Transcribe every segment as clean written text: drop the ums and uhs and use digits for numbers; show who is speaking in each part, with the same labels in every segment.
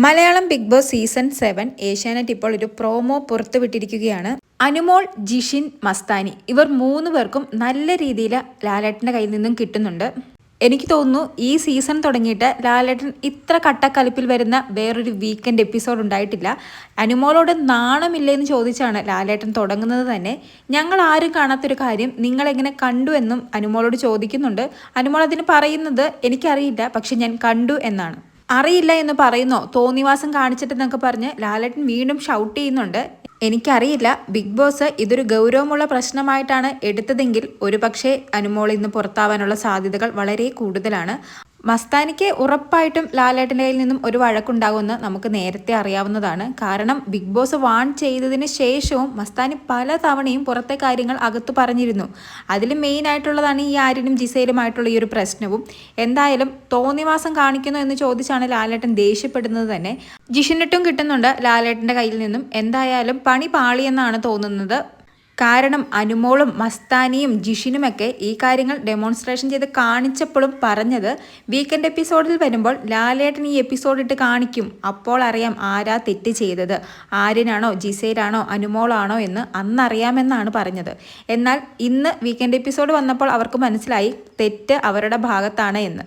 Speaker 1: Malayalam Bigg Boss season 7 Asianet ഇപ്പോൾ ഒരു promo പുറത്തുവിട്ടിരിക്കുകയാണ്. അനുമോൾ, ജിഷിൻ, മസ്താനി ഇവർ 3 പേർക്കും നല്ല രീതിയിൽ ലാലേട്ടൻ്റെ കയ്യിൽ നിന്നും കിട്ടുന്നുണ്ട്. എനിക്ക് തോന്നുന്നു ഈ സീസൺ തുടങ്ങിയിട്ട് ലാലേട്ടൻ ഇത്ര കട്ടക്കലിപ്പിൽ വരുന്ന വേറൊരു വീക്കെൻഡ് എപ്പിസോഡ് ഉണ്ടായിട്ടില്ല. അനുമോളോട് നാണമില്ലെന്ന് ചോദിച്ചാണ് ലാലേട്ടൻ തുടങ്ങുന്നത് തന്നെ. ഞങ്ങൾ ആരും കാണാത്തൊരു കാര്യം നിങ്ങളെങ്ങനെ കണ്ടു എന്നും അനുമോളോട് ചോദിക്കുന്നുണ്ട്. അനുമോൾ അതിന് പറയുന്നത് എനിക്കറിയില്ല, പക്ഷെ ഞാൻ കണ്ടു എന്നാണ്. അറിയില്ല എന്ന് പറയുന്നോ, തോന്നിവാസം കാണിച്ചിട്ടെന്നൊക്കെ പറഞ്ഞ് ലാലേട്ടൻ വീണ്ടും ഷൗട്ട് ചെയ്യുന്നുണ്ട്. എനിക്കറിയില്ല, ബിഗ് ബോസ് ഇതൊരു ഗൗരവമുള്ള പ്രശ്നമായിട്ടാണ് എടുത്തതെങ്കിൽ ഒരുപക്ഷെ അനുമോൾ ഇന്ന് പുറത്താവാനുള്ള സാധ്യതകൾ വളരെ കൂടുതലാണ്. മസ്താനിക്ക് ഉറപ്പായിട്ടും ലാലേട്ടൻ്റെ കയ്യിൽ നിന്നും ഒരു വഴക്കുണ്ടാകുമെന്ന് നമുക്ക് നേരത്തെ അറിയാവുന്നതാണ്. കാരണം ബിഗ് ബോസ് വാൺ ചെയ്തതിന് ശേഷവും മസ്താനി പല തവണയും പുറത്തെ കാര്യങ്ങൾ അകത്തു പറഞ്ഞിരുന്നു. അതിൽ മെയിൻ ആയിട്ടുള്ളതാണ് ഈ ആര്യനും ജിസയിലുമായിട്ടുള്ള ഈ ഒരു പ്രശ്നവും. എന്തായാലും തോന്നിവാസം കാണിക്കുന്നു എന്ന് ചോദിച്ചാണ് ലാലേട്ടൻ ദേഷ്യപ്പെടുന്നത് തന്നെ. ജിഷിനിട്ടും കിട്ടുന്നുണ്ട് ലാലേട്ടൻ്റെ കയ്യിൽ നിന്നും. എന്തായാലും പണി പാളിയെന്നാണ് തോന്നുന്നത്. കാരണം അനുമോളും മസ്താനിയും ജിഷിനുമൊക്കെ ഈ കാര്യങ്ങൾ ഡെമോൺസ്ട്രേഷൻ ചെയ്ത് കാണിച്ചപ്പോഴും പറഞ്ഞത് വീക്കെൻഡ് എപ്പിസോഡിൽ വരുമ്പോൾ ലാലേട്ടൻ ഈ എപ്പിസോഡ് ഇട്ട് കാണിക്കും, അപ്പോൾ അറിയാം ആരാ തെറ്റ് ചെയ്തത്, ആര്യനാണോ ജിസയിലാണോ അനുമോളാണോ എന്ന് അന്നറിയാമെന്നാണ് പറഞ്ഞത്. എന്നാൽ ഇന്ന് വീക്കെൻഡ് എപ്പിസോഡ് വന്നപ്പോൾ അവർക്ക് മനസ്സിലായി തെറ്റ് അവരുടെ ഭാഗത്താണ് എന്ന്.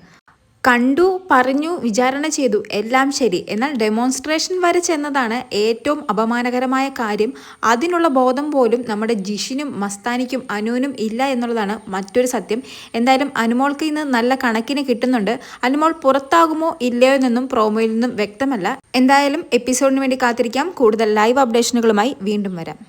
Speaker 1: കണ്ടു, പറഞ്ഞു, വിചാരണ ചെയ്തു, എല്ലാം ശരി. എന്നാൽ ഡെമോൺസ്ട്രേഷൻ വരെ ചെന്നതാണ് ഏറ്റവും അപമാനകരമായ കാര്യം. അതിനുള്ള ബോധം പോലും നമ്മുടെ ജിഷിനും മസ്താനിക്കും അനുവിനും ഇല്ല എന്നുള്ളതാണ് മറ്റൊരു സത്യം. എന്തായാലും അനുമോൾക്ക് ഇന്ന് നല്ല കണക്കിന് കിട്ടുന്നുണ്ട്. അനുമോൾ പുറത്താകുമോ ഇല്ലയോ എന്നൊന്നും പ്രോമോയിൽ നിന്നും വ്യക്തമല്ല. എന്തായാലും എപ്പിസോഡിന് വേണ്ടി കാത്തിരിക്കാം. കൂടുതൽ ലൈവ് അപ്ഡേഷനുകളുമായി വീണ്ടും വരാം.